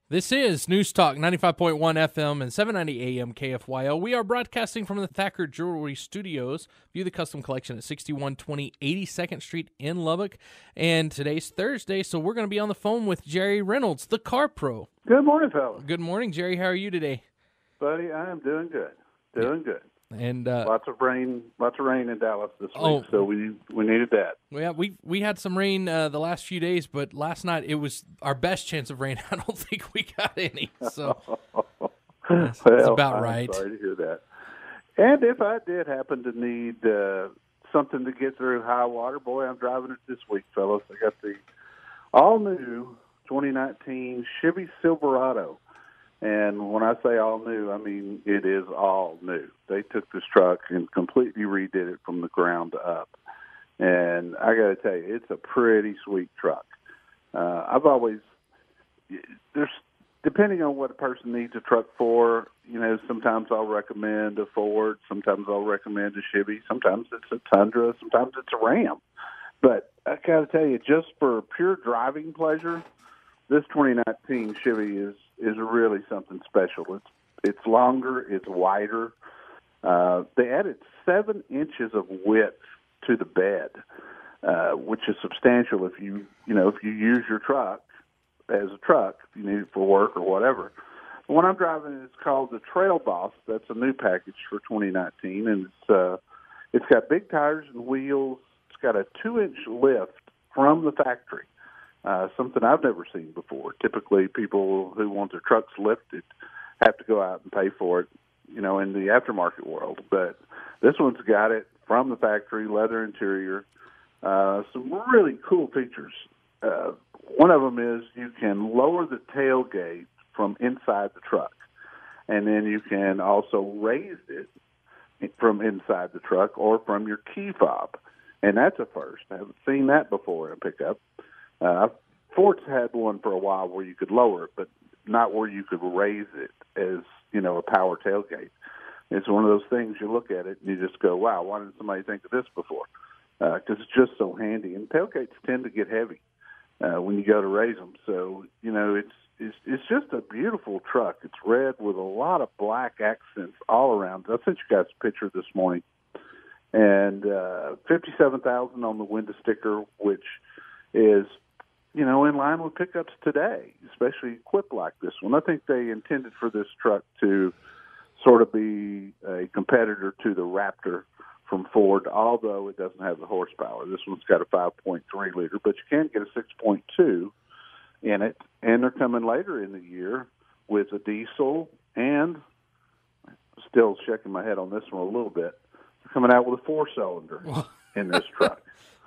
This is News Talk 95.1 FM and 790 AM KFYO. We are broadcasting from the Thacker Jewelry Studios. View the custom collection at 6120 82nd Street in Lubbock. And today's Thursday, so we're going to be on the phone with Jerry Reynolds, the Car Pro. Good morning, fellas. Good morning, Jerry. How are you today? Buddy, I am doing good. Good. And lots of rain in Dallas this week, so we needed that. Yeah, we had some rain the last few days, but last night it was our best chance of rain. I don't think we got any, so that's about right. I'm sorry to hear that. And if I did happen to need something to get through high water, boy, I'm driving it this week, fellas. I got the all-new 2019 Chevy Silverado. And when I say all new, I mean it is all new. They took this truck and completely redid it from the ground up. And I got to tell you, it's a pretty sweet truck. Depending on what a person needs a truck for, sometimes I'll recommend a Ford, sometimes I'll recommend a Chevy, sometimes it's a Tundra, sometimes it's a Ram. But I got to tell you, just for pure driving pleasure, this 2019 Chevy is really something special. It's longer, it's wider. They added 7 inches of width to the bed, which is substantial if you use your truck as a truck, if you need it for work or whatever. The one I'm driving is called the Trail Boss. That's a new package for 2019, and it's got big tires and wheels. It's got a 2-inch lift from the factory. Something I've never seen before. Typically, people who want their trucks lifted have to go out and pay for it, in the aftermarket world. But this one's got it from the factory, leather interior, some really cool features. One of them is you can lower the tailgate from inside the truck, and then you can also raise it from inside the truck or from your key fob. And that's a first. I haven't seen that before in a pickup. Ford's had one for a while where you could lower it, but not where you could raise it as, a power tailgate. It's one of those things you look at it and you just go, wow, why didn't somebody think of this before? Because it's just so handy. And tailgates tend to get heavy when you go to raise them. So, it's just a beautiful truck. It's red with a lot of black accents all around. I sent you guys a picture this morning. And $57,000 on the window sticker, which is, in line with pickups today, especially equipped like this one. I think they intended for this truck to sort of be a competitor to the Raptor from Ford, although it doesn't have the horsepower. This one's got a 5.3 liter, but you can get a 6.2 in it. And they're coming later in the year with a diesel, and still shaking my head on this one a little bit. They're coming out with a 4-cylinder in this truck.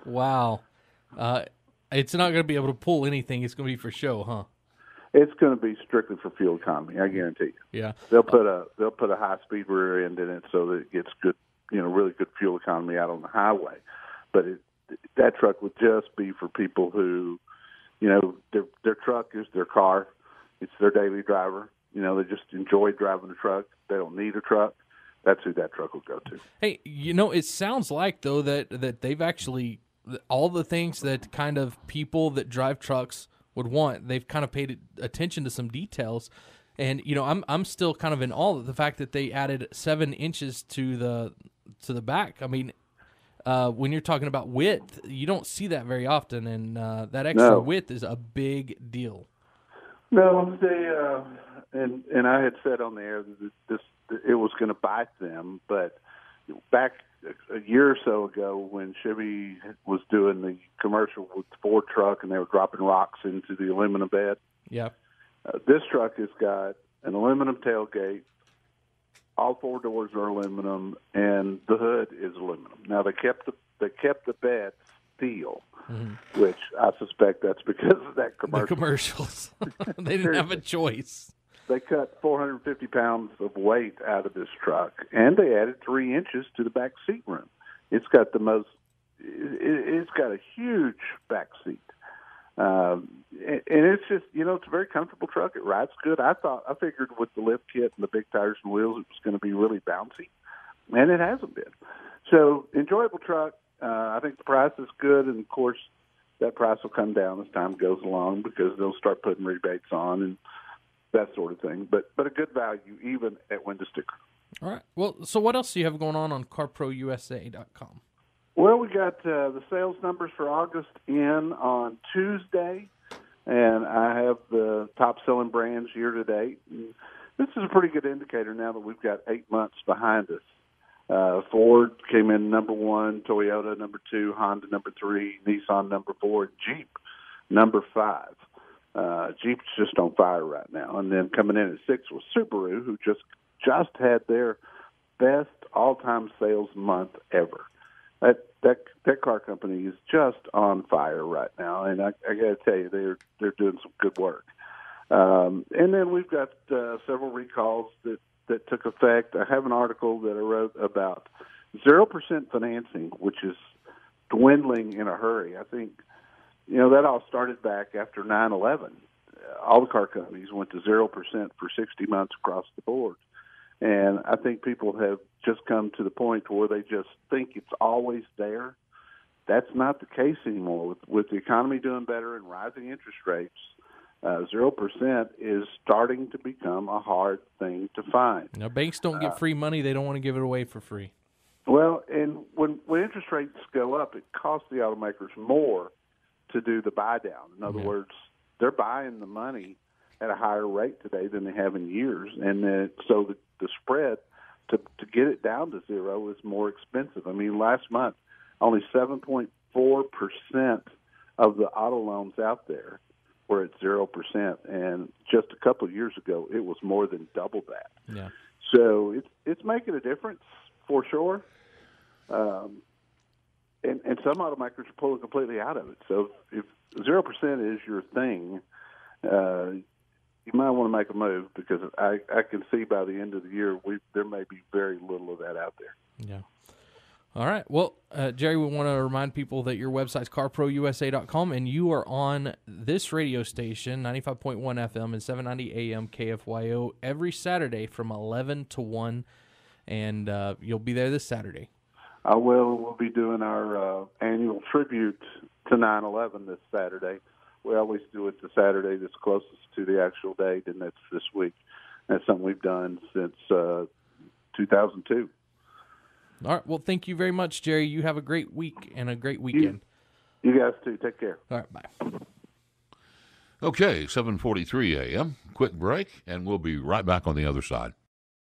Wow. It's not going to be able to pull anything. It's going to be for show, huh? It's going to be strictly for fuel economy, I guarantee you. Yeah. They'll put a high-speed rear end in it so that it gets good, really good fuel economy out on the highway. But that truck would just be for people who, their truck is their car. It's their daily driver. They just enjoy driving a truck. They don't need a truck. That's who that truck will go to. Hey, it sounds like, though, that they've actually, all the things that kind of people that drive trucks would want, they've kind of paid attention to some details. And, I'm still kind of in awe of the fact that they added 7 inches to the back. I mean, when you're talking about width, you don't see that very often, and that extra width is a big deal. No, and I had said on the air that it was going to bite them, but back a year or so ago when Chevy was doing the commercial with the Ford truck and they were dropping rocks into the aluminum bed, this truck has got an aluminum tailgate, all 4 doors are aluminum, and the hood is aluminum. Now they kept the bed steel, which I suspect that's because of that commercial. The commercials. They didn't have a choice. They cut 450 pounds of weight out of this truck, and they added 3 inches to the back seat room. It's got it's got a huge back seat. And it's just, it's a very comfortable truck. It rides good. I figured with the lift kit and the big tires and wheels, it was going to be really bouncy, and it hasn't been. So enjoyable truck. I think the price is good, and of course, that price will come down as time goes along because they'll start putting rebates on, and that sort of thing. But a good value even at window sticker. All right. Well, so what else do you have going on CarProUSA.com? Well, we got the sales numbers for August in on Tuesday, and I have the top-selling brands year-to-date. And this is a pretty good indicator now that we've got 8 months behind us. Ford came in number 1, Toyota number 2, Honda number 3, Nissan number 4, Jeep number 5. Jeep's just on fire right now. And then coming in at 6 was Subaru, who just had their best all-time sales month ever. That car company is just on fire right now, and I got to tell you, they're doing some good work. And then we've got several recalls that took effect. I have an article that I wrote about 0% financing, which is dwindling in a hurry. I think, that all started back after 9/11. All the car companies went to 0% for 60 months across the board. And I think people have just come to the point where they just think it's always there. That's not the case anymore. With the economy doing better and rising interest rates, 0% is starting to become a hard thing to find. Now, banks don't get free money. They don't want to give it away for free. Well, and when interest rates go up, it costs the automakers more to do the buy down. In other words, they're buying the money at a higher rate today than they have in years, and so the spread to get it down to 0 is more expensive. I mean, last month, only 7.4% of the auto loans out there were at 0%, and just a couple of years ago, it was more than double that. Yeah. So it's making a difference for sure. And some automakers are pulling completely out of it. So if 0% is your thing, you might want to make a move, because I can see by the end of the year there may be very little of that out there. Yeah. All right. Well, Jerry, we want to remind people that your website's CarProUSA.com, and you are on this radio station, 95.1 FM and 790 AM KFYO, every Saturday from 11 to 1, and you'll be there this Saturday. I will. We'll be doing our annual tribute to 9/11 this Saturday. We always do it the Saturday that's closest to the actual date, and that's this week. That's something we've done since 2002. All right. Well, thank you very much, Jerry. You have a great week and a great weekend. You guys too. Take care. All right. Bye. Okay, 7:43 a.m. Quick break, and we'll be right back on the other side.